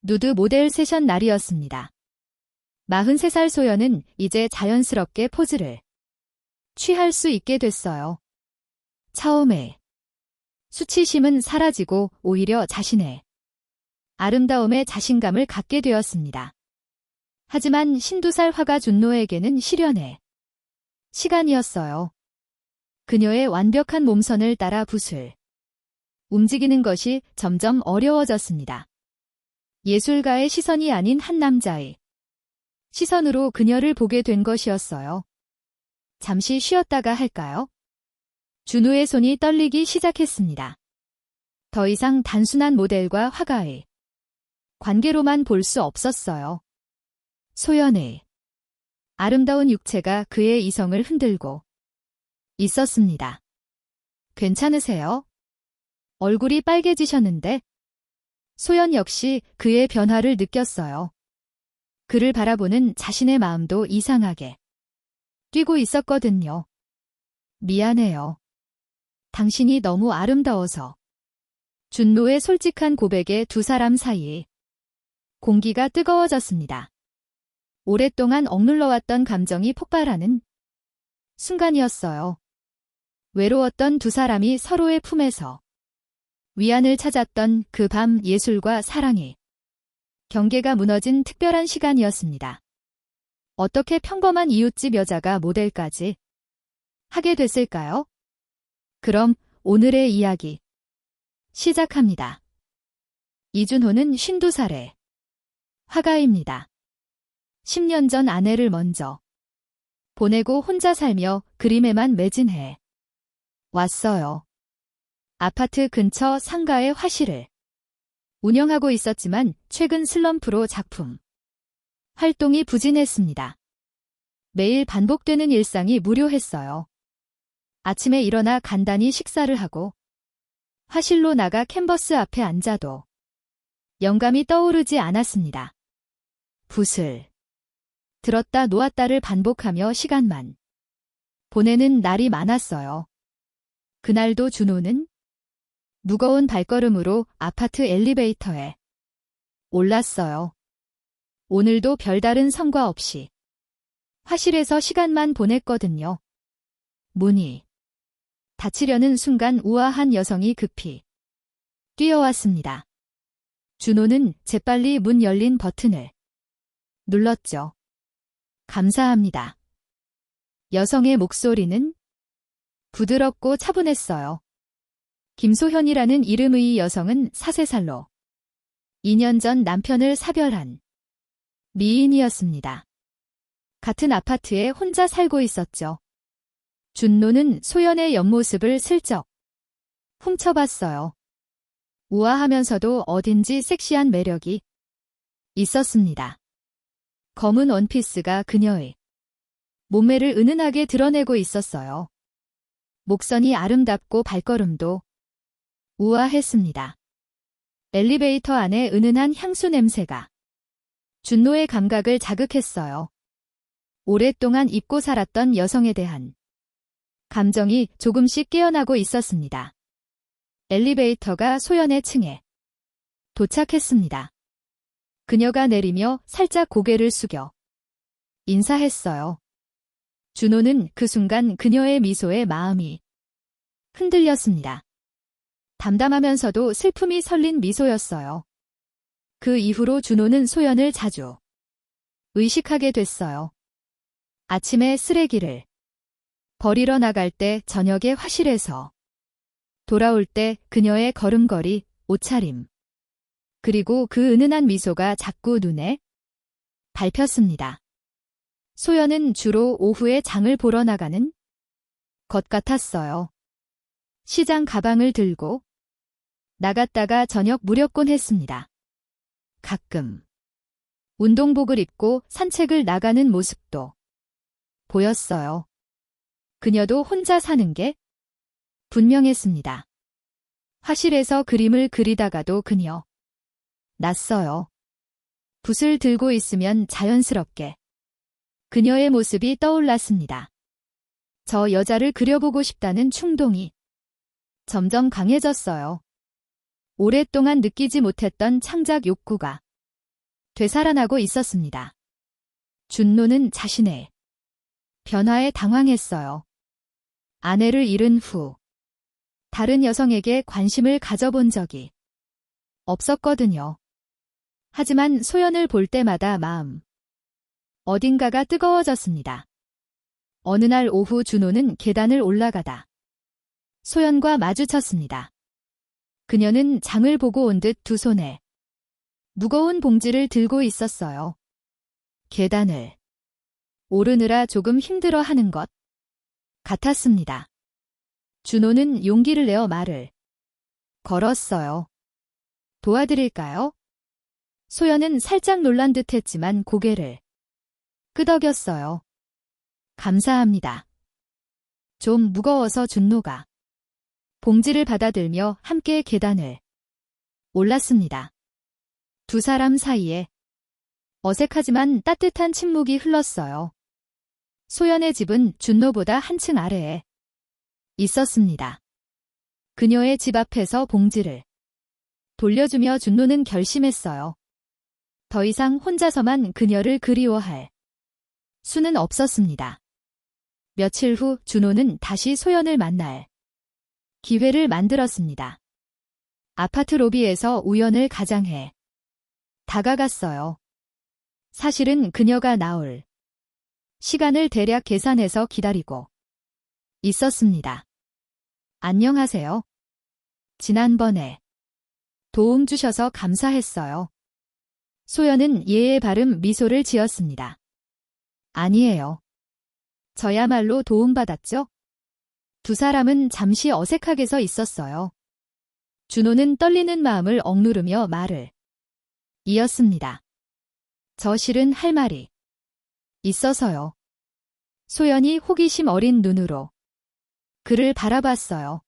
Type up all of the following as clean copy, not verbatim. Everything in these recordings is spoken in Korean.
누드 모델 세션 날이었습니다. 43살 소연은 이제 자연스럽게 포즈를 취할 수 있게 됐어요. 처음에 수치심은 사라지고 오히려 자신의 아름다움에 자신감을 갖게 되었습니다. 하지만 52살 화가 준노에게는 시련의 시간이었어요. 그녀의 완벽한 몸선을 따라 붓을 움직이는 것이 점점 어려워졌습니다. 예술가의 시선이 아닌 한 남자의 시선으로 그녀를 보게 된 것이었어요. 잠시 쉬었다가 할까요? 준호의 손이 떨리기 시작했습니다. 더 이상 단순한 모델과 화가의 관계로만 볼 수 없었어요. 소연의 아름다운 육체가 그의 이성을 흔들고 있었습니다. 괜찮으세요? 얼굴이 빨개지셨는데 소연 역시 그의 변화를 느꼈어요. 그를 바라보는 자신의 마음도 이상하게 뛰고 있었거든요. 미안해요. 당신이 너무 아름다워서. 준노의 솔직한 고백에 두 사람 사이에 공기가 뜨거워졌습니다. 오랫동안 억눌러왔던 감정이 폭발하는 순간이었어요. 외로웠던 두 사람이 서로의 품에서 위안을 찾았던 그 밤 예술과 사랑의 경계가 무너진 특별한 시간이었습니다. 어떻게 평범한 이웃집 여자가 모델까지 하게 됐을까요? 그럼 오늘의 이야기 시작합니다. 이준호는 52살의 화가입니다. 10년 전 아내를 먼저 보내고 혼자 살며 그림에만 매진해 왔어요. 아파트 근처 상가의 화실을 운영하고 있었지만 최근 슬럼프로 작품 활동이 부진했습니다. 매일 반복되는 일상이 무료했어요. 아침에 일어나 간단히 식사를 하고 화실로 나가 캔버스 앞에 앉아도 영감이 떠오르지 않았습니다. 붓을 들었다 놓았다를 반복하며 시간만 보내는 날이 많았어요. 그날도 준호는 무거운 발걸음으로 아파트 엘리베이터에 올랐어요. 오늘도 별다른 성과 없이 화실에서 시간만 보냈거든요. 문이 닫히려는 순간 우아한 여성이 급히 뛰어왔습니다. 준호는 재빨리 문 열린 버튼을 눌렀죠. 감사합니다. 여성의 목소리는 부드럽고 차분했어요. 김소현이라는 이름의 여성은 43살로 2년 전 남편을 사별한 미인이었습니다. 같은 아파트에 혼자 살고 있었죠. 준노는 소연의 옆모습을 슬쩍 훔쳐봤어요. 우아하면서도 어딘지 섹시한 매력이 있었습니다. 검은 원피스가 그녀의 몸매를 은은하게 드러내고 있었어요. 목선이 아름답고 발걸음도 우아했습니다. 엘리베이터 안에 은은한 향수 냄새가 준노의 감각을 자극했어요. 오랫동안 잊고 살았던 여성에 대한 감정이 조금씩 깨어나고 있었습니다. 엘리베이터가 소연의 층에 도착했습니다. 그녀가 내리며 살짝 고개를 숙여 인사했어요. 준호는 그 순간 그녀의 미소에 마음이 흔들렸습니다. 담담하면서도 슬픔이 설린 미소였어요. 그 이후로 준호는 소연을 자주 의식하게 됐어요. 아침에 쓰레기를 버리러 나갈 때, 저녁에 화실에서 돌아올 때 그녀의 걸음걸이, 옷차림, 그리고 그 은은한 미소가 자꾸 눈에 밟혔습니다. 소연은 주로 오후에 장을 보러 나가는 것 같았어요. 시장 가방을 들고 나갔다가 저녁 무렵곤 했습니다. 가끔 운동복을 입고 산책을 나가는 모습도 보였어요. 그녀도 혼자 사는 게 분명했습니다. 화실에서 그림을 그리다가도 그녀 낯서요. 붓을 들고 있으면 자연스럽게 그녀의 모습이 떠올랐습니다. 저 여자를 그려보고 싶다는 충동이 점점 강해졌어요. 오랫동안 느끼지 못했던 창작 욕구가 되살아나고 있었습니다. 준노는 자신의 변화에 당황했어요. 아내를 잃은 후 다른 여성에게 관심을 가져본 적이 없었거든요. 하지만 소연을 볼 때마다 마음 어딘가가 뜨거워졌습니다. 어느 날 오후 준호는 계단을 올라가다 소연과 마주쳤습니다. 그녀는 장을 보고 온 듯 두 손에 무거운 봉지를 들고 있었어요. 계단을 오르느라 조금 힘들어하는 것 같았습니다. 준호는 용기를 내어 말을 걸었어요. 도와드릴까요? 소연은 살짝 놀란 듯 했지만 고개를 끄덕였어요. 감사합니다. 좀 무거워서 준호가 봉지를 받아들며 함께 계단을 올랐습니다. 두 사람 사이에 어색하지만 따뜻한 침묵이 흘렀어요. 소연의 집은 준호보다 한층 아래에 있었습니다. 그녀의 집 앞에서 봉지를 돌려주며 준호는 결심했어요. 더 이상 혼자서만 그녀를 그리워할 수는 없었습니다. 며칠 후 준호는 다시 소연을 만날 기회를 만들었습니다. 아파트 로비에서 우연을 가장해 다가갔어요. 사실은 그녀가 나올 시간을 대략 계산해서 기다리고 있었습니다. 안녕하세요. 지난번에 도움 주셔서 감사했어요. 소연은 예의 바른 미소를 지었습니다. 아니에요. 저야말로 도움받았죠? 두 사람은 잠시 어색하게 서 있었어요. 준호는 떨리는 마음을 억누르며 말을 이었습니다. 저 실은 할 말이 있어서요. 소연이 호기심 어린 눈으로 그를 바라봤어요.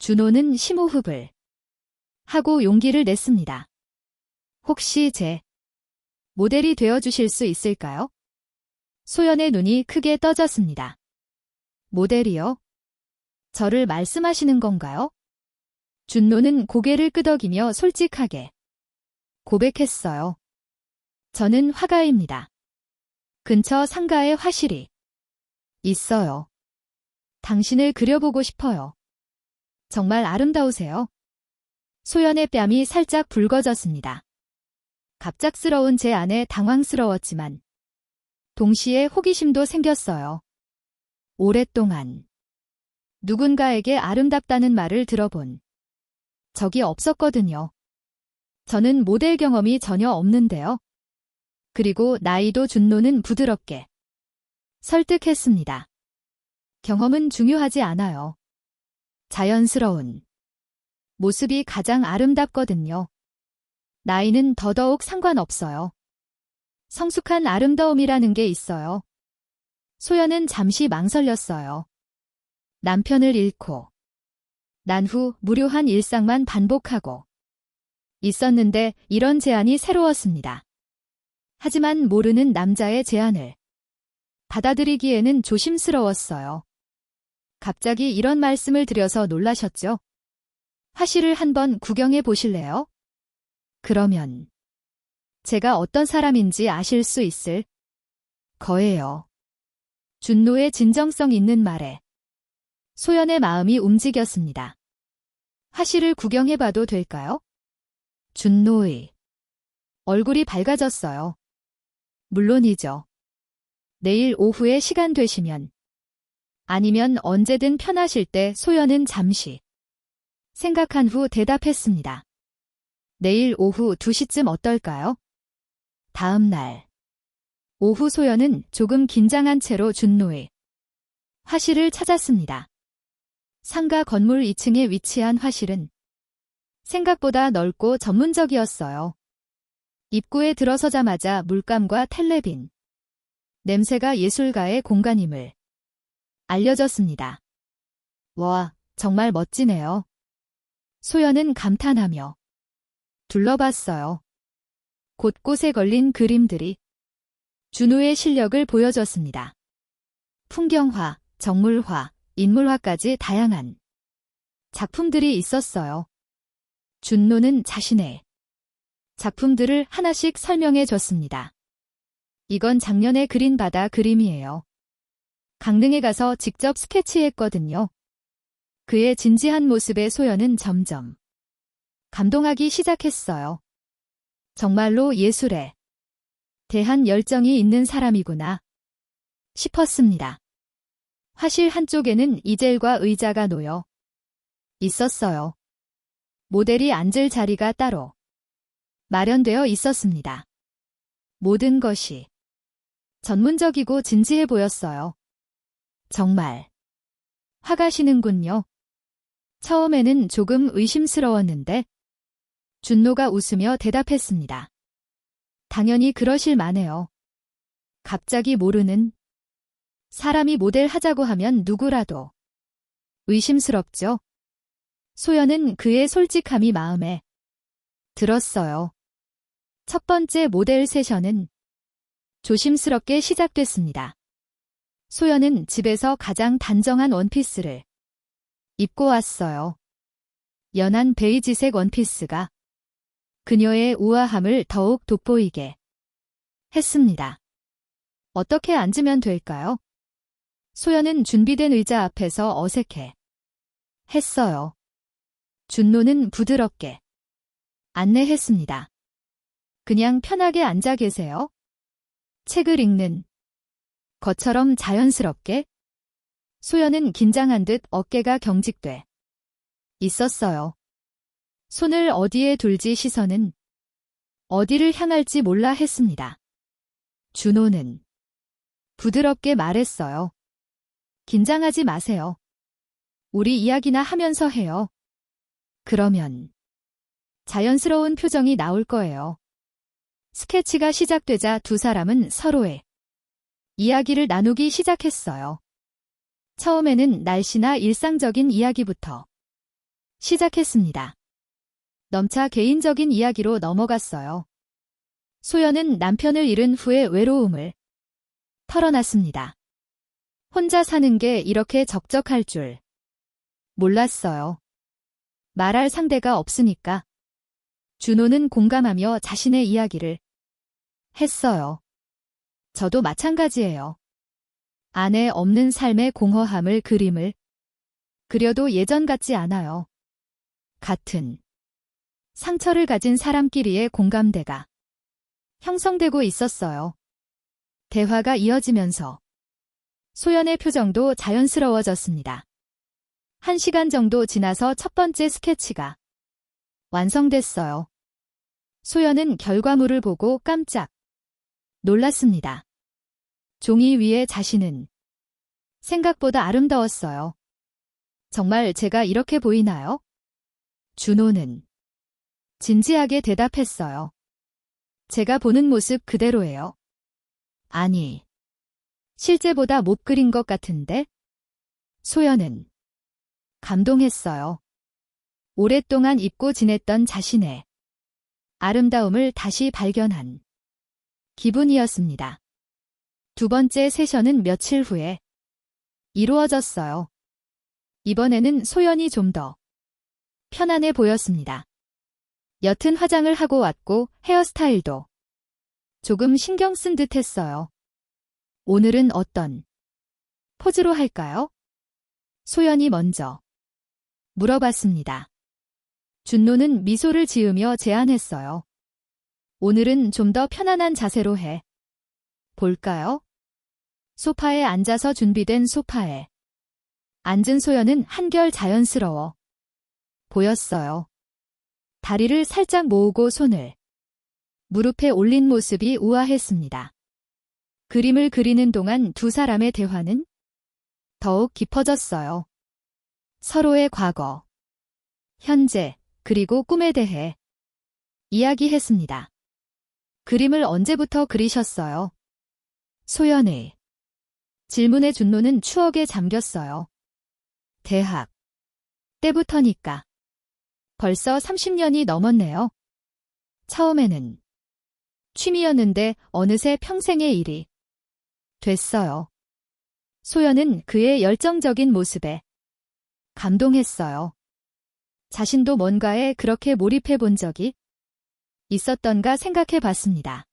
준호는 심호흡을 하고 용기를 냈습니다. 혹시 제 모델이 되어주실 수 있을까요? 소연의 눈이 크게 떠졌습니다. 모델이요? 저를 말씀하시는 건가요? 준노는 고개를 끄덕이며 솔직하게 고백했어요. 저는 화가입니다. 근처 상가에 화실이 있어요. 당신을 그려보고 싶어요. 정말 아름다우세요. 소연의 뺨이 살짝 붉어졌습니다. 갑작스러운 제 안에 당황스러웠지만 동시에 호기심도 생겼어요. 오랫동안 누군가에게 아름답다는 말을 들어본 적이 없었거든요. 저는 모델 경험이 전혀 없는데요. 그리고 나이도 준노는 부드럽게 설득했습니다. 경험은 중요하지 않아요. 자연스러운 모습이 가장 아름답거든요. 나이는 더더욱 상관없어요. 성숙한 아름다움이라는 게 있어요. 소연은 잠시 망설였어요. 남편을 잃고 난 후 무료한 일상만 반복하고 있었는데 이런 제안이 새로웠습니다. 하지만 모르는 남자의 제안을 받아들이기에는 조심스러웠어요. 갑자기 이런 말씀을 드려서 놀라셨죠? 화실을 한번 구경해 보실래요? 그러면 제가 어떤 사람인지 아실 수 있을 거예요. 준노의 진정성 있는 말에 소연의 마음이 움직였습니다. 화실을 구경해봐도 될까요? 준노의 얼굴이 밝아졌어요. 물론이죠. 내일 오후에 시간 되시면 아니면 언제든 편하실 때 소연은 잠시 생각한 후 대답했습니다. 내일 오후 2시쯤 어떨까요? 다음 날 오후 소연은 조금 긴장한 채로 준노의 화실을 찾았습니다. 상가 건물 2층에 위치한 화실은 생각보다 넓고 전문적이었어요. 입구에 들어서자마자 물감과 텔레빈, 냄새가 예술가의 공간임을 알려졌습니다. 와, 정말 멋지네요. 소연은 감탄하며 둘러봤어요. 곳곳에 걸린 그림들이 준호의 실력을 보여줬습니다. 풍경화, 정물화, 인물화까지 다양한 작품들이 있었어요. 준노는 자신의 작품들을 하나씩 설명해 줬습니다. 이건 작년에 그린 바다 그림이에요. 강릉에 가서 직접 스케치했거든요. 그의 진지한 모습에 소연은 점점 감동하기 시작했어요. 정말로 예술에 대한 열정이 있는 사람이구나 싶었습니다. 화실 한쪽에는 이젤과 의자가 놓여 있었어요. 모델이 앉을 자리가 따로 마련되어 있었습니다. 모든 것이 전문적이고 진지해 보였어요. 정말 화가시는군요. 처음에는 조금 의심스러웠는데 준노가 웃으며 대답했습니다. 당연히 그러실 만해요. 갑자기 모르는 사람이 모델 하자고 하면 누구라도 의심스럽죠. 소연은 그의 솔직함이 마음에 들었어요. 첫 번째 모델 세션은 조심스럽게 시작됐습니다. 소연은 집에서 가장 단정한 원피스를 입고 왔어요. 연한 베이지색 원피스가 그녀의 우아함을 더욱 돋보이게 했습니다. 어떻게 앉으면 될까요? 소연은 준비된 의자 앞에서 어색해 했어요. 준노는 부드럽게 안내했습니다. 그냥 편하게 앉아 계세요. 책을 읽는 것처럼 자연스럽게. 소연은 긴장한 듯 어깨가 경직돼 있었어요. 손을 어디에 둘지 시선은 어디를 향할지 몰라 했습니다. 준호는 부드럽게 말했어요. 긴장하지 마세요. 우리 이야기나 하면서 해요. 그러면 자연스러운 표정이 나올 거예요. 스케치가 시작되자 두 사람은 서로의 이야기를 나누기 시작했어요. 처음에는 날씨나 일상적인 이야기부터 시작했습니다. 넘차 개인적인 이야기로 넘어갔어요. 소연은 남편을 잃은 후의 외로움을 털어놨습니다. 혼자 사는 게 이렇게 적적할 줄 몰랐어요. 말할 상대가 없으니까. 준호는 공감하며 자신의 이야기를 했어요. 저도 마찬가지예요. 아내 없는 삶의 공허함을 그림을 그려도 예전 같지 않아요. 같은 상처를 가진 사람끼리의 공감대가 형성되고 있었어요. 대화가 이어지면서 소연의 표정도 자연스러워졌습니다. 1시간 정도 지나서 첫 번째 스케치가 완성됐어요. 소연은 결과물을 보고 깜짝 놀랐습니다. 종이 위에 자신은 생각보다 아름다웠어요. 정말 제가 이렇게 보이나요? 준호는 진지하게 대답했어요. 제가 보는 모습 그대로예요. 아니, 실제보다 못 그린 것 같은데? 소연은 감동했어요. 오랫동안 잊고 지냈던 자신의 아름다움을 다시 발견한 기분이었습니다. 두 번째 세션은 며칠 후에 이루어졌어요. 이번에는 소연이 좀 더 편안해 보였습니다. 옅은 화장을 하고 왔고 헤어스타일도 조금 신경 쓴 듯 했어요. 오늘은 어떤 포즈로 할까요? 소연이 먼저 물어봤습니다. 준노는 미소를 지으며 제안했어요. 오늘은 좀 더 편안한 자세로 해 볼까요? 소파에 앉아서 준비된 소파에 앉은 소연은 한결 자연스러워 보였어요. 다리를 살짝 모으고 손을 무릎에 올린 모습이 우아했습니다. 그림을 그리는 동안 두 사람의 대화는 더욱 깊어졌어요. 서로의 과거, 현재, 그리고 꿈에 대해 이야기했습니다. 그림을 언제부터 그리셨어요? 소연의 질문에 준노는 추억에 잠겼어요. 대학 때부터니까. 벌써 30년이 넘었네요. 처음에는 취미였는데 어느새 평생의 일이 됐어요. 소연은 그의 열정적인 모습에 감동했어요. 자신도 뭔가에 그렇게 몰입해 본 적이 있었던가 생각해 봤습니다.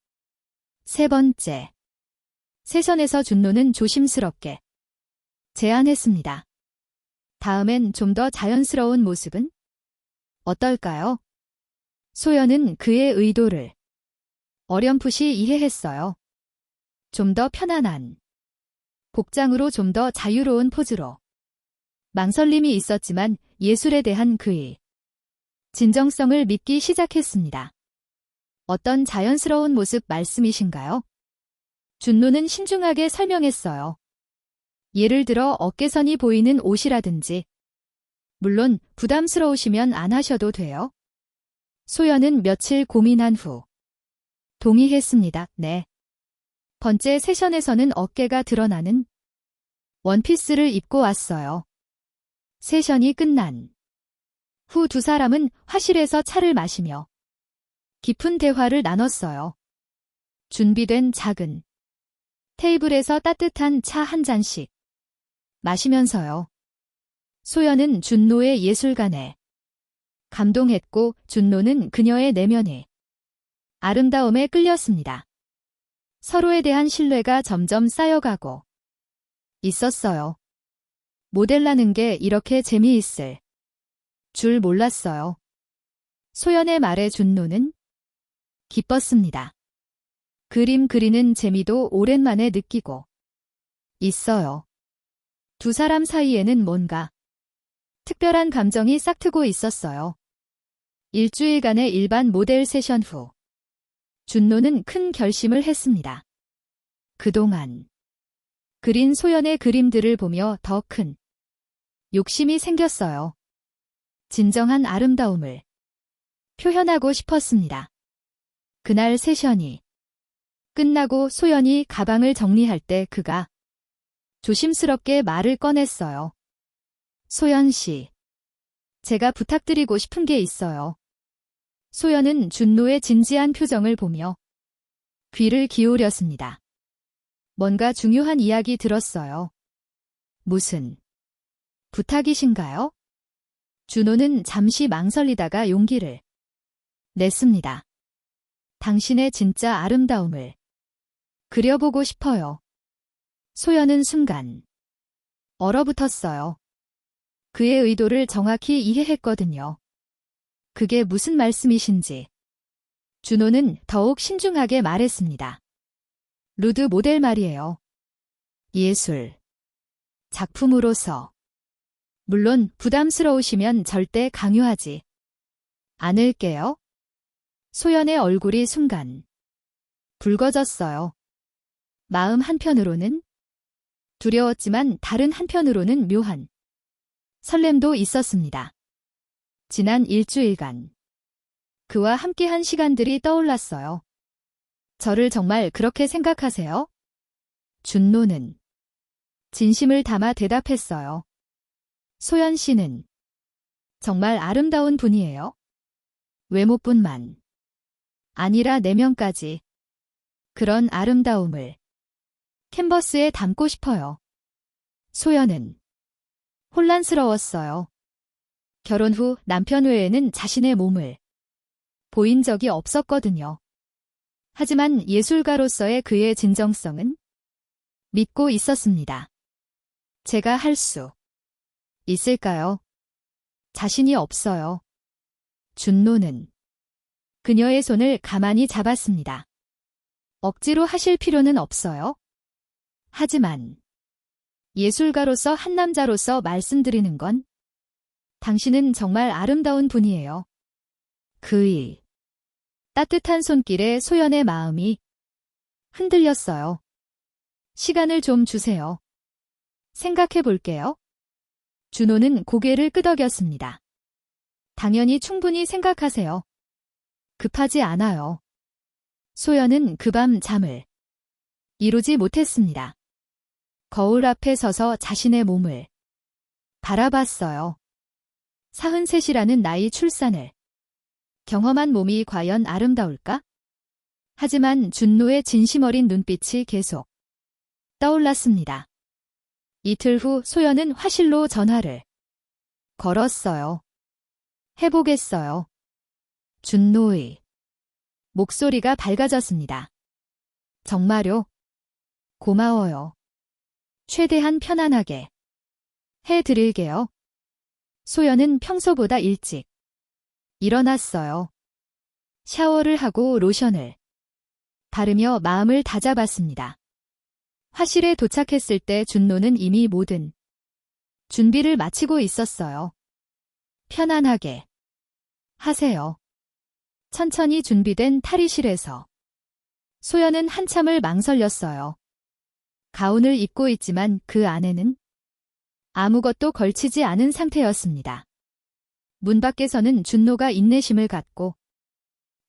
세 번째. 세션에서 준노는 조심스럽게 제안했습니다. 다음엔 좀 더 자연스러운 모습은 어떨까요? 소연은 그의 의도를 어렴풋이 이해했어요. 좀 더 편안한 복장으로 좀 더 자유로운 포즈로. 망설임이 있었지만 예술에 대한 그의 진정성을 믿기 시작했습니다. 어떤 자연스러운 모습 말씀이신가요? 준노는 신중하게 설명했어요. 예를 들어 어깨선이 보이는 옷이라든지. 물론 부담스러우시면 안 하셔도 돼요. 소연은 며칠 고민한 후 동의했습니다. 네. 번째 세션에서는 어깨가 드러나는 원피스를 입고 왔어요. 세션이 끝난 후 두 사람은 화실에서 차를 마시며 깊은 대화를 나눴어요. 준비된 작은 테이블에서 따뜻한 차 한 잔씩 마시면서요. 소연은 준노의 예술관에 감동했고 준노는 그녀의 내면의 아름다움에 끌렸습니다. 서로에 대한 신뢰가 점점 쌓여가고 있었어요. 모델라는 게 이렇게 재미있을 줄 몰랐어요. 소연의 말에 준노는 기뻤습니다. 그림 그리는 재미도 오랜만에 느끼고 있어요. 두 사람 사이에는 뭔가 특별한 감정이 싹트고 있었어요. 일주일간의 일반 모델 세션 후 준노는 큰 결심을 했습니다. 그동안 그린 소연의 그림들을 보며 더 큰 욕심이 생겼어요. 진정한 아름다움을 표현하고 싶었습니다. 그날 세션이 끝나고 소연이 가방을 정리할 때 그가 조심스럽게 말을 꺼냈어요. 소연 씨, 제가 부탁드리고 싶은 게 있어요. 소연은 준노의 진지한 표정을 보며 귀를 기울였습니다. 뭔가 중요한 이야기 들었어요. 무슨 부탁이신가요? 준호는 잠시 망설이다가 용기를 냈습니다. 당신의 진짜 아름다움을 그려보고 싶어요. 소연은 순간 얼어붙었어요. 그의 의도를 정확히 이해했거든요. 그게 무슨 말씀이신지. 준호는 더욱 신중하게 말했습니다. 루드 모델 말이에요. 예술 작품으로서. 물론 부담스러우시면 절대 강요하지 않을게요. 소연의 얼굴이 순간 붉어졌어요. 마음 한편으로는 두려웠지만 다른 한편으로는 묘한 설렘도 있었습니다. 지난 일주일간 그와 함께한 시간들이 떠올랐어요. 저를 정말 그렇게 생각하세요? 준노는 진심을 담아 대답했어요. 소연 씨는 정말 아름다운 분이에요. 외모뿐만 아니라 내면까지. 그런 아름다움을 캔버스에 담고 싶어요. 소연은 혼란스러웠어요. 결혼 후 남편 외에는 자신의 몸을 보인 적이 없었거든요. 하지만 예술가로서의 그의 진정성은 믿고 있었습니다. 제가 할 수 있을까요? 자신이 없어요. 준노는 그녀의 손을 가만히 잡았습니다. 억지로 하실 필요는 없어요. 하지만 예술가로서 한 남자로서 말씀드리는 건 당신은 정말 아름다운 분이에요. 그의 따뜻한 손길에 소연의 마음이 흔들렸어요. 시간을 좀 주세요. 생각해 볼게요. 준호는 고개를 끄덕였습니다. 당연히 충분히 생각하세요. 급하지 않아요. 소연은 그 밤 잠을 이루지 못했습니다. 거울 앞에 서서 자신의 몸을 바라봤어요. 33이라는 나이 출산을 경험한 몸이 과연 아름다울까? 하지만 준노의 진심 어린 눈빛이 계속 떠올랐습니다. 이틀 후 소연은 화실로 전화를 걸었어요. 해보겠어요. 준노의 목소리가 밝아졌습니다. 정말요? 고마워요. 최대한 편안하게 해드릴게요. 소연은 평소보다 일찍 일어났어요. 샤워를 하고 로션을 바르며 마음을 다잡았습니다. 화실에 도착했을 때 준노는 이미 모든 준비를 마치고 있었어요. 편안하게 하세요. 천천히 준비된 탈의실에서 소연은 한참을 망설였어요. 가운을 입고 있지만 그 안에는 아무것도 걸치지 않은 상태였습니다. 문 밖에서는 준노가 인내심을 갖고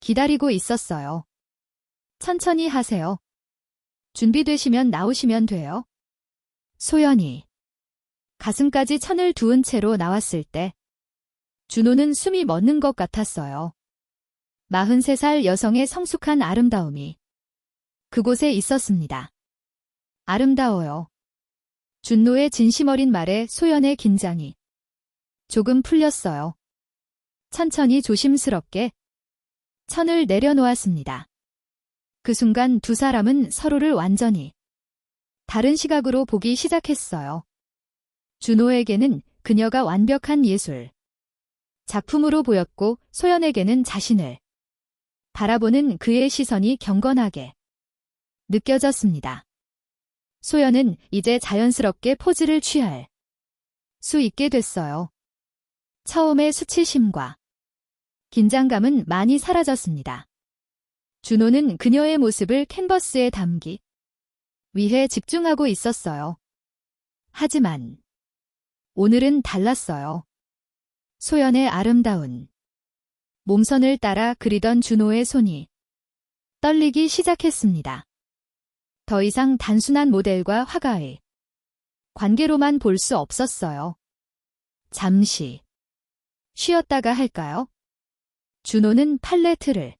기다리고 있었어요. 천천히 하세요. 준비되시면 나오시면 돼요. 소연이 가슴까지 천을 두은 채로 나왔을 때 준호는 숨이 멎는 것 같았어요. 43살 여성의 성숙한 아름다움이 그곳에 있었습니다. 아름다워요. 준노의 진심 어린 말에 소연의 긴장이 조금 풀렸어요. 천천히 조심스럽게 천을 내려놓았습니다. 그 순간 두 사람은 서로를 완전히 다른 시각으로 보기 시작했어요. 준호에게는 그녀가 완벽한 예술 작품으로 보였고 소연에게는 자신을 바라보는 그의 시선이 경건하게 느껴졌습니다. 소연은 이제 자연스럽게 포즈를 취할 수 있게 됐어요. 처음의 수치심과 긴장감은 많이 사라졌습니다. 준호는 그녀의 모습을 캔버스에 담기 위해 집중하고 있었어요. 하지만 오늘은 달랐어요. 소연의 아름다운 몸선을 따라 그리던 준호의 손이 떨리기 시작했습니다. 더 이상 단순한 모델과 화가의 관계로만 볼 수 없었어요. 잠시 쉬었다가 할까요? 준호는 팔레트를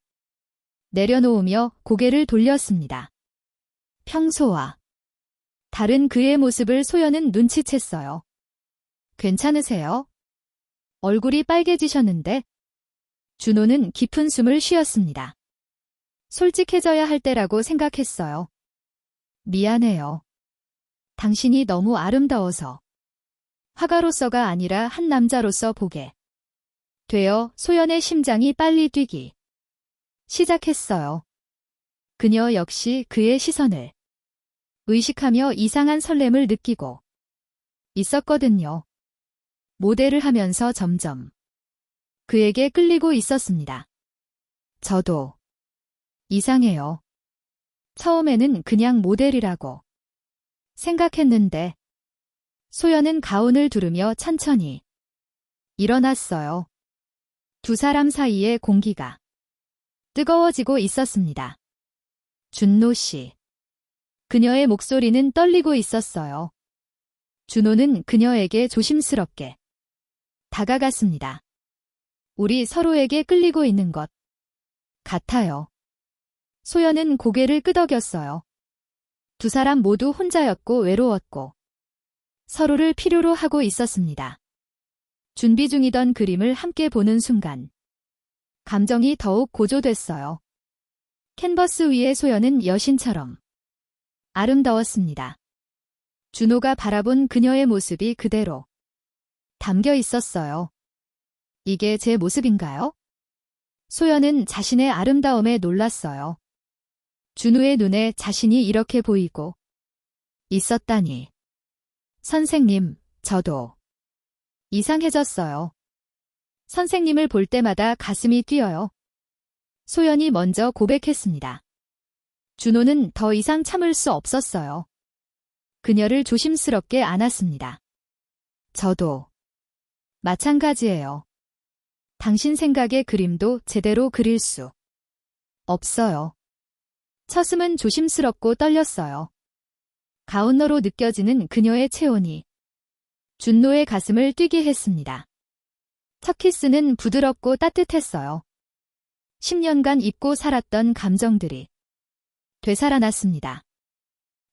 내려놓으며 고개를 돌렸습니다. 평소와 다른 그의 모습을 소연은 눈치챘어요. 괜찮으세요? 얼굴이 빨개지셨는데? 준호는 깊은 숨을 쉬었습니다. 솔직해져야 할 때라고 생각했어요. 미안해요. 당신이 너무 아름다워서 화가로서가 아니라 한 남자로서 보게 되어 소연의 심장이 빨리 뛰기 시작했어요. 그녀 역시 그의 시선을 의식하며 이상한 설렘을 느끼고 있었거든요. 모델을 하면서 점점 그에게 끌리고 있었습니다. 저도 이상해요. 처음에는 그냥 모델이라고 생각했는데 소연은 가운을 두르며 천천히 일어났어요. 두 사람 사이의 공기가 뜨거워지고 있었습니다. 준노 씨. 그녀의 목소리는 떨리고 있었어요. 준호는 그녀에게 조심스럽게 다가갔습니다. 우리 서로에게 끌리고 있는 것 같아요. 소연은 고개를 끄덕였어요. 두 사람 모두 혼자였고 외로웠고 서로를 필요로 하고 있었습니다. 준비 중이던 그림을 함께 보는 순간 감정이 더욱 고조됐어요. 캔버스 위의 소연은 여신처럼 아름다웠습니다. 준호가 바라본 그녀의 모습이 그대로 담겨 있었어요. 이게 제 모습인가요? 소연은 자신의 아름다움에 놀랐어요. 준호의 눈에 자신이 이렇게 보이고 있었다니. 선생님, 저도 이상해졌어요. 선생님을 볼 때마다 가슴이 뛰어요. 소연이 먼저 고백했습니다. 준호는 더 이상 참을 수 없었어요. 그녀를 조심스럽게 안았습니다. 저도 마찬가지예요. 당신 생각의 그림도 제대로 그릴 수 없어요. 첫음은 조심스럽고 떨렸어요. 가운너로 느껴지는 그녀의 체온이 준노의 가슴을 뛰게 했습니다. 첫 키스는 부드럽고 따뜻했어요. 10년간 잊고 살았던 감정들이 되살아났습니다.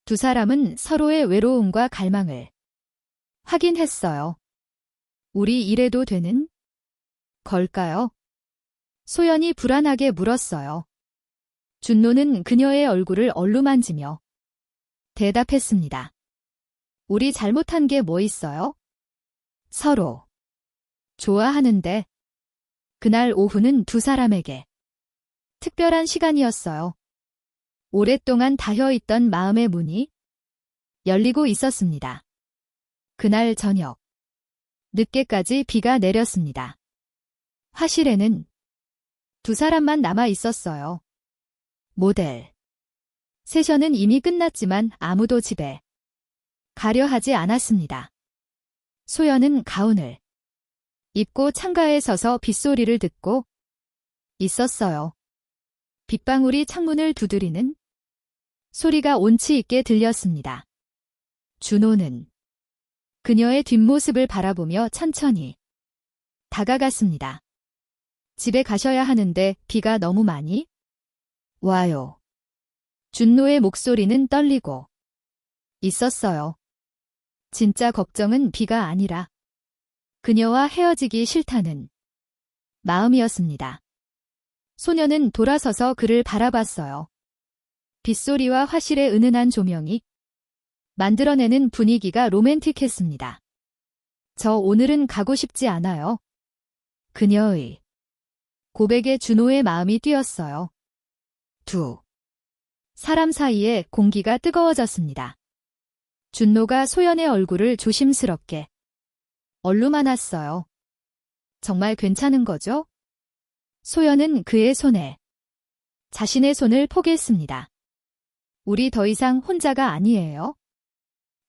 두 사람은 서로의 외로움과 갈망을 확인했어요. 우리 이래도 되는 걸까요? 소연이 불안하게 물었어요. 준노는 그녀의 얼굴을 얼루만지며 대답했습니다. 우리 잘못한 게 뭐 있어요? 서로 좋아하는데. 그날 오후는 두 사람에게 특별한 시간이었어요. 오랫동안 닫혀있던 마음의 문이 열리고 있었습니다. 그날 저녁, 늦게까지 비가 내렸습니다. 화실에는 두 사람만 남아 있었어요. 모델 세션은 이미 끝났지만 아무도 집에 가려 하지 않았습니다. 소연은 가운을 입고 창가에 서서 빗소리를 듣고 있었어요. 빗방울이 창문을 두드리는 소리가 온치 있게 들렸습니다. 준호는 그녀의 뒷모습을 바라보며 천천히 다가갔습니다. 집에 가셔야 하는데 비가 너무 많이 와요. 준호의 목소리는 떨리고 있었어요. 진짜 걱정은 비가 아니라 그녀와 헤어지기 싫다는 마음이었습니다. 소녀는 돌아서서 그를 바라봤어요. 빗소리와 화실의 은은한 조명이 만들어내는 분위기가 로맨틱했습니다. 저 오늘은 가고 싶지 않아요. 그녀의 고백에 준호의 마음이 뛰었어요. 두 사람 사이에 공기가 뜨거워졌습니다. 준호가 소연의 얼굴을 조심스럽게 얼루만았어요. 정말 괜찮은 거죠? 소연은 그의 손에 자신의 손을 포개했습니다. 우리 더 이상 혼자가 아니에요.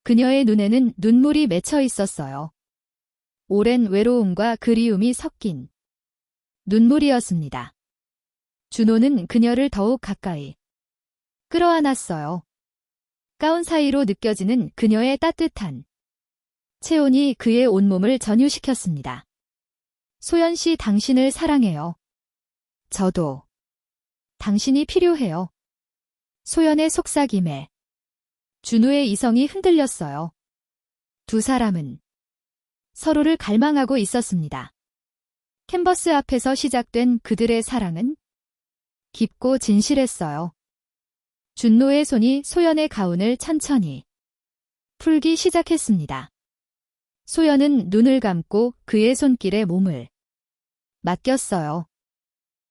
그녀의 눈에는 눈물이 맺혀 있었어요. 오랜 외로움과 그리움이 섞인 눈물이었습니다. 준호는 그녀를 더욱 가까이 끌어안았어요. 가운 사이로 느껴지는 그녀의 따뜻한 체온이 그의 온몸을 전율시켰습니다. 소연 씨, 당신을 사랑해요. 저도 당신이 필요해요. 소연의 속삭임에 준호의 이성이 흔들렸어요. 두 사람은 서로를 갈망하고 있었습니다. 캔버스 앞에서 시작된 그들의 사랑은 깊고 진실했어요. 준호의 손이 소연의 가운을 천천히 풀기 시작했습니다. 소연은 눈을 감고 그의 손길에 몸을 맡겼어요.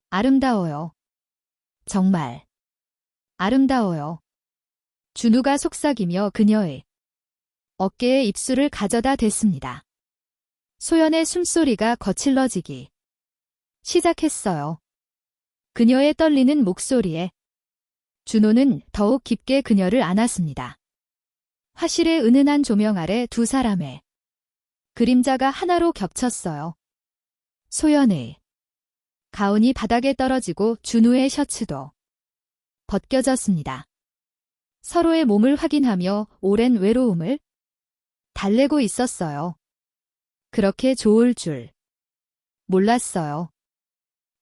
아름다워요. 정말 아름다워요. 준호가 속삭이며 그녀의 어깨에 입술을 가져다 댔습니다. 소연의 숨소리가 거칠러지기 시작했어요. 그녀의 떨리는 목소리에 준호는 더욱 깊게 그녀를 안았습니다. 화실의 은은한 조명 아래 두 사람의 그림자가 하나로 겹쳤어요. 소연의 가운이 바닥에 떨어지고 준호의 셔츠도 벗겨졌습니다. 서로의 몸을 확인하며 오랜 외로움을 달래고 있었어요. 그렇게 좋을 줄 몰랐어요.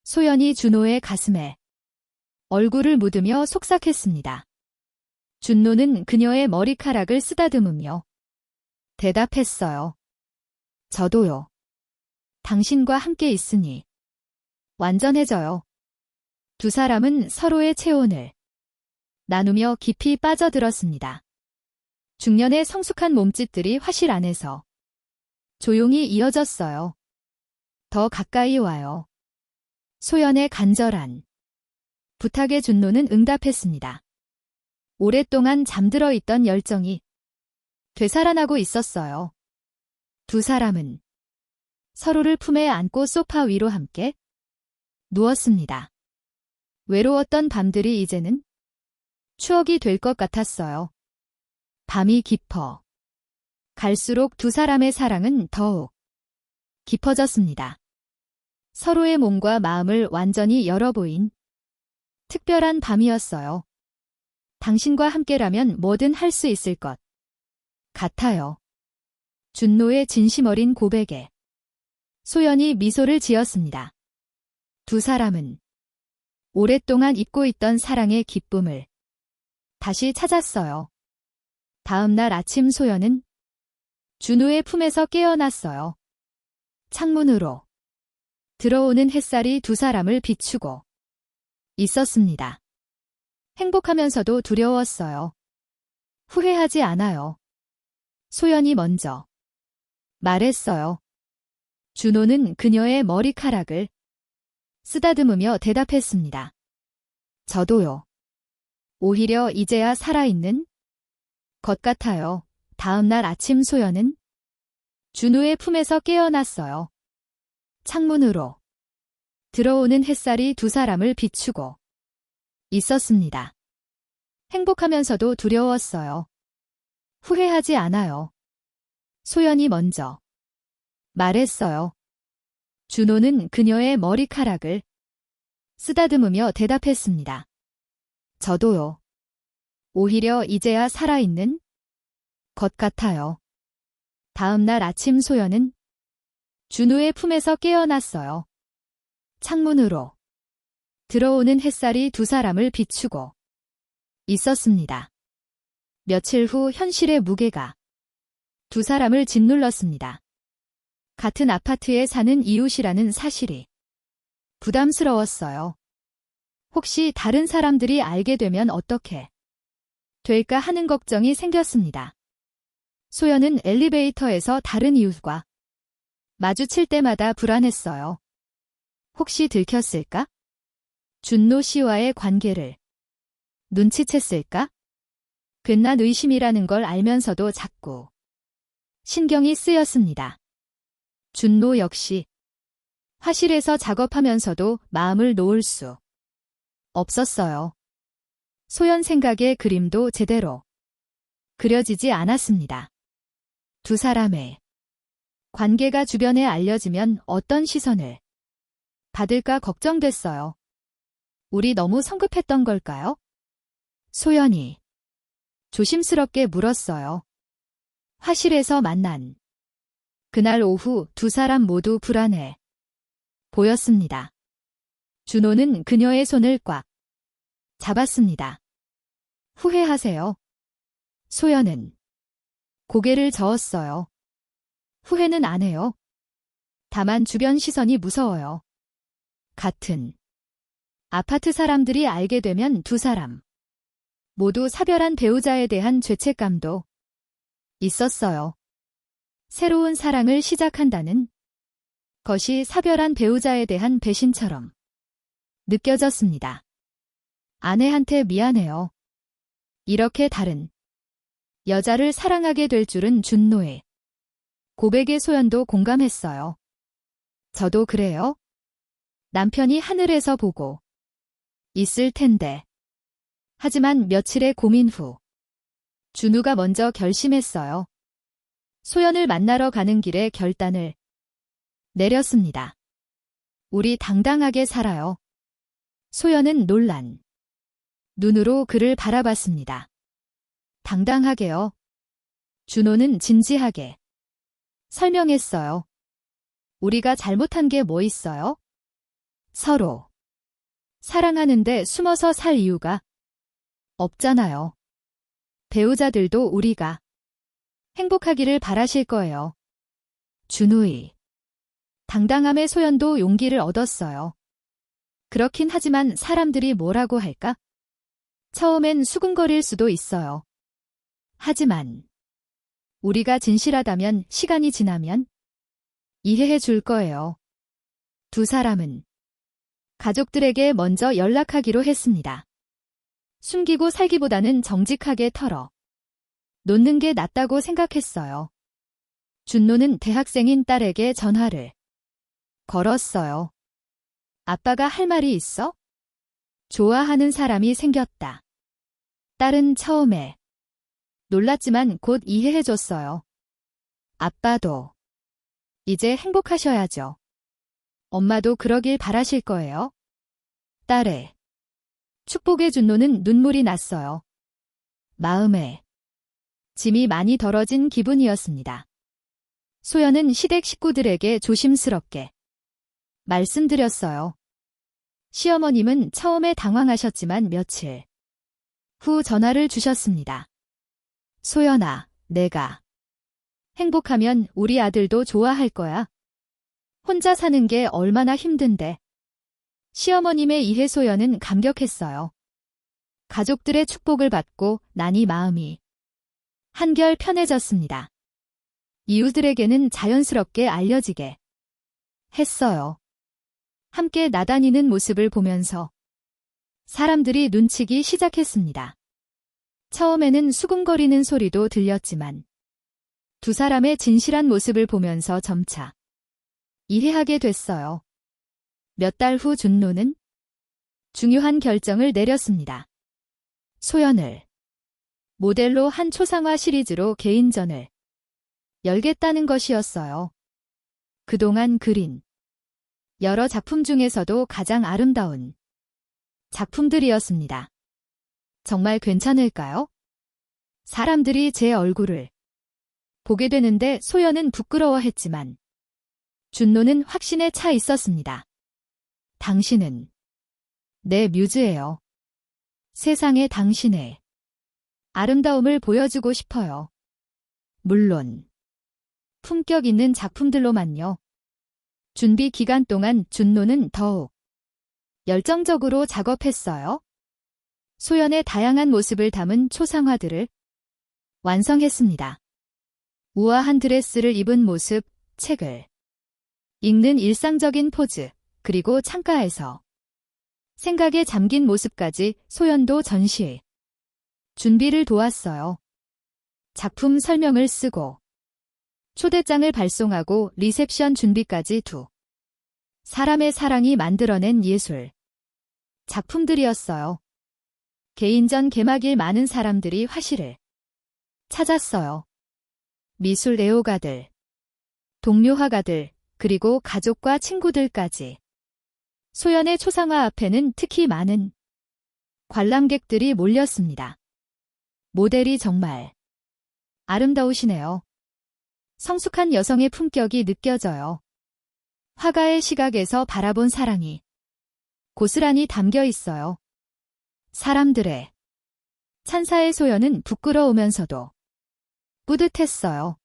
소연이 준호의 가슴에 얼굴을 묻으며 속삭했습니다. 준호는 그녀의 머리카락을 쓰다듬으며 대답했어요. 저도요. 당신과 함께 있으니 완전해져요. 두 사람은 서로의 체온을 나누며 깊이 빠져들었습니다. 중년의 성숙한 몸짓들이 화실 안에서 조용히 이어졌어요. 더 가까이 와요. 소연의 간절한 부탁에 준호는 응답했습니다. 오랫동안 잠들어 있던 열정이 되살아나고 있었어요. 두 사람은 서로를 품에 안고 소파 위로 함께 누웠습니다. 외로웠던 밤들이 이제는 추억이 될 것 같았어요. 밤이 깊어 갈수록 두 사람의 사랑은 더욱 깊어졌습니다. 서로의 몸과 마음을 완전히 열어보인 특별한 밤이었어요. 당신과 함께라면 뭐든 할 수 있을 것 같아요. 준호의 진심 어린 고백에 소연이 미소를 지었습니다. 두 사람은 오랫동안 잊고 있던 사랑의 기쁨을 다시 찾았어요. 다음 날 아침 소연은 준호의 품에서 깨어났어요. 창문으로 들어오는 햇살이 두 사람을 비추고 있었습니다. 행복하면서도 두려웠어요. 후회하지 않아요. 소연이 먼저 말했어요. 준호는 그녀의 머리카락을 쓰다듬으며 대답했습니다. 저도요. 오히려 이제야 살아있는 것 같아요. 다음 날 아침 소연은 준호의 품에서 깨어났어요. 창문으로 들어오는 햇살이 두 사람을 비추고 있었습니다. 행복하면서도 두려웠어요. 후회하지 않아요. 소연이 먼저 말했어요. 준호는 그녀의 머리카락을 쓰다듬으며 대답했습니다. 저도요. 오히려 이제야 살아있는 것 같아요. 다음 날 아침 소연은 준호의 품에서 깨어났어요. 창문으로 들어오는 햇살이 두 사람을 비추고 있었습니다. 며칠 후 현실의 무게가 두 사람을 짓눌렀습니다. 같은 아파트에 사는 이웃이라는 사실이 부담스러웠어요. 혹시 다른 사람들이 알게 되면 어떻게 될까 하는 걱정이 생겼습니다. 소연은 엘리베이터에서 다른 이웃과 마주칠 때마다 불안했어요. 혹시 들켰을까? 준노 씨와의 관계를 눈치챘을까? 괜한 의심이라는 걸 알면서도 자꾸 신경이 쓰였습니다. 준노 역시 화실에서 작업하면서도 마음을 놓을 수 없었어요. 소연 생각의 그림도 제대로 그려지지 않았습니다. 두 사람의 관계가 주변에 알려지면 어떤 시선을 받을까 걱정됐어요. 우리 너무 성급했던 걸까요? 소연이 조심스럽게 물었어요. 화실에서 만난 그날 오후 두 사람 모두 불안해 보였습니다. 준호는 그녀의 손을 꽉 잡았습니다. 후회하세요. 소연은 고개를 저었어요. 후회는 안 해요. 다만 주변 시선이 무서워요. 같은 아파트 사람들이 알게 되면 두 사람 모두 사별한 배우자에 대한 죄책감도 있었어요. 새로운 사랑을 시작한다는 것이 사별한 배우자에 대한 배신처럼 느껴졌습니다. 아내한테 미안해요. 이렇게 다른 여자를 사랑하게 될 줄은 준노의 고백에 소연도 공감했어요. 저도 그래요. 남편이 하늘에서 보고 있을 텐데. 하지만 며칠의 고민 후 준우가 먼저 결심했어요. 소연을 만나러 가는 길에 결단을 내렸습니다. 우리 당당하게 살아요. 소연은 놀란 눈으로 그를 바라봤습니다. 당당하게요. 준호는 진지하게 설명했어요. 우리가 잘못한 게 뭐 있어요? 서로 사랑하는데 숨어서 살 이유가 없잖아요. 배우자들도 우리가 행복하기를 바라실 거예요. 준우의 당당함에 소연도 용기를 얻었어요. 그렇긴 하지만 사람들이 뭐라고 할까? 처음엔 수군거릴 수도 있어요. 하지만 우리가 진실하다면 시간이 지나면 이해해 줄 거예요. 두 사람은 가족들에게 먼저 연락하기로 했습니다. 숨기고 살기보다는 정직하게 털어 놓는 게 낫다고 생각했어요. 준노는 대학생인 딸에게 전화를 걸었어요. 아빠가 할 말이 있어? 좋아하는 사람이 생겼다. 딸은 처음에 놀랐지만 곧 이해해줬어요. 아빠도 이제 행복하셔야죠. 엄마도 그러길 바라실 거예요. 딸의 축복에 준노는 눈물이 났어요. 마음에 짐이 많이 덜어진 기분이었습니다. 소연은 시댁 식구들에게 조심스럽게 말씀드렸어요. 시어머님은 처음에 당황하셨지만 며칠 후 전화를 주셨습니다. 소연아, 내가 행복하면 우리 아들도 좋아할 거야. 혼자 사는 게 얼마나 힘든데. 시어머님의 이해 소연은 감격했어요. 가족들의 축복을 받고 나니 마음이 한결 편해졌습니다. 이웃들에게는 자연스럽게 알려지게 했어요. 함께 나다니는 모습을 보면서 사람들이 눈치기 시작했습니다. 처음에는 수군거리는 소리도 들렸지만 두 사람의 진실한 모습을 보면서 점차 이해하게 됐어요. 몇 달 후 준노는 중요한 결정을 내렸습니다. 소연을 모델로 한 초상화 시리즈로 개인전을 열겠다는 것이었어요. 그동안 그린 여러 작품 중에서도 가장 아름다운 작품들이었습니다. 정말 괜찮을까요? 사람들이 제 얼굴을 보게 되는데 소연은 부끄러워했지만 준노는 확신에 차 있었습니다. 당신은 내 뮤즈예요. 세상에 당신의 아름다움을 보여주고 싶어요. 물론 품격 있는 작품들로만요. 준비 기간 동안 준노는 더욱 열정적으로 작업했어요. 소연의 다양한 모습을 담은 초상화들을 완성했습니다. 우아한 드레스를 입은 모습, 책을 읽는 일상적인 포즈, 그리고 창가에서 생각에 잠긴 모습까지 소연도 전시 준비를 도왔어요. 작품 설명을 쓰고 초대장을 발송하고 리셉션 준비까지 두 사람의 사랑이 만들어낸 예술 작품들이었어요. 개인전 개막일 많은 사람들이 화실을 찾았어요. 미술 애호가들, 동료 화가들, 그리고 가족과 친구들까지. 소연의 초상화 앞에는 특히 많은 관람객들이 몰렸습니다. 모델이 정말 아름다우시네요. 성숙한 여성의 품격이 느껴져요. 화가의 시각에서 바라본 사랑이 고스란히 담겨 있어요. 사람들의 찬사의 소연은 부끄러우면서도 뿌듯했어요.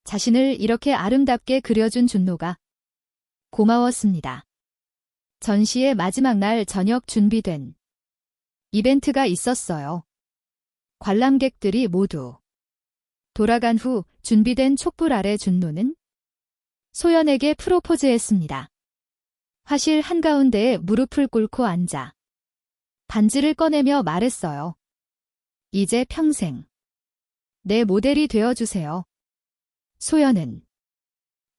자신을 이렇게 아름답게 그려준 준노가 고마웠습니다. 전시의 마지막 날 저녁 준비된 이벤트가 있었어요. 관람객들이 모두 돌아간 후 준비된 촛불 아래 준노는 소연에게 프로포즈했습니다. 화실 한가운데에 무릎을 꿇고 앉아 반지를 꺼내며 말했어요. 이제 평생 내 모델이 되어주세요. 소연은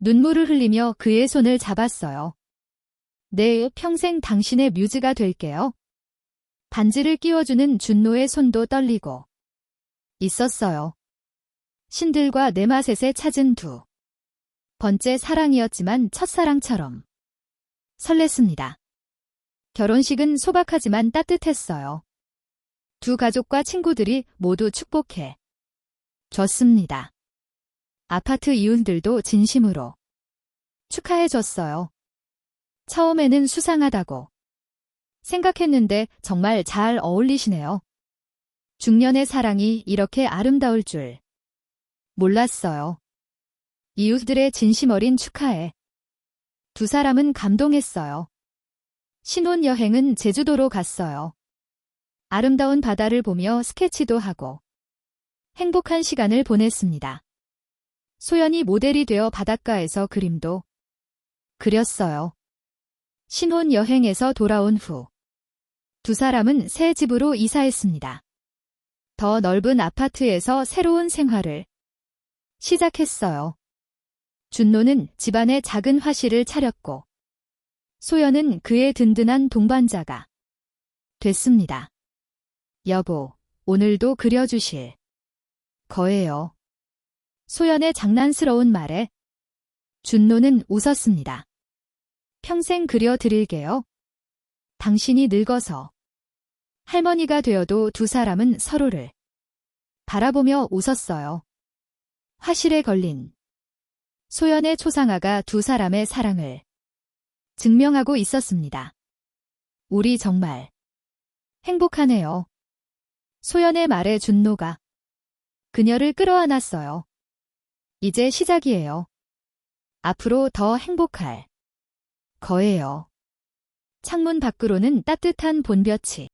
눈물을 흘리며 그의 손을 잡았어요. 네, 평생 당신의 뮤즈가 될게요. 반지를 끼워주는 준노의 손도 떨리고 있었어요. 신들과 네마셋에 찾은 두 번째 사랑이었지만 첫사랑처럼 설렜습니다. 결혼식은 소박하지만 따뜻했어요. 두 가족과 친구들이 모두 축복해 줬습니다. 아파트 이웃들도 진심으로 축하해줬어요. 처음에는 수상하다고 생각했는데 정말 잘 어울리시네요. 중년의 사랑이 이렇게 아름다울 줄 몰랐어요. 이웃들의 진심 어린 축하에 두 사람은 감동했어요. 신혼여행은 제주도로 갔어요. 아름다운 바다를 보며 스케치도 하고 행복한 시간을 보냈습니다. 소연이 모델이 되어 바닷가에서 그림도 그렸어요. 신혼여행에서 돌아온 후 두 사람은 새 집으로 이사했습니다. 더 넓은 아파트에서 새로운 생활을 시작했어요. 준노는 집안에 작은 화실을 차렸고 소연은 그의 든든한 동반자가 됐습니다. 여보, 오늘도 그려주실 거예요. 소연의 장난스러운 말에 준노는 웃었습니다. 평생 그려드릴게요. 당신이 늙어서 할머니가 되어도 두 사람은 서로를 바라보며 웃었어요. 화실에 걸린 소연의 초상화가 두 사람의 사랑을 증명하고 있었습니다. 우리 정말 행복하네요. 소연의 말에 준노가 그녀를 끌어안았어요. 이제 시작이에요. 앞으로 더 행복할 거예요. 창문 밖으로는 따뜻한 봄볕이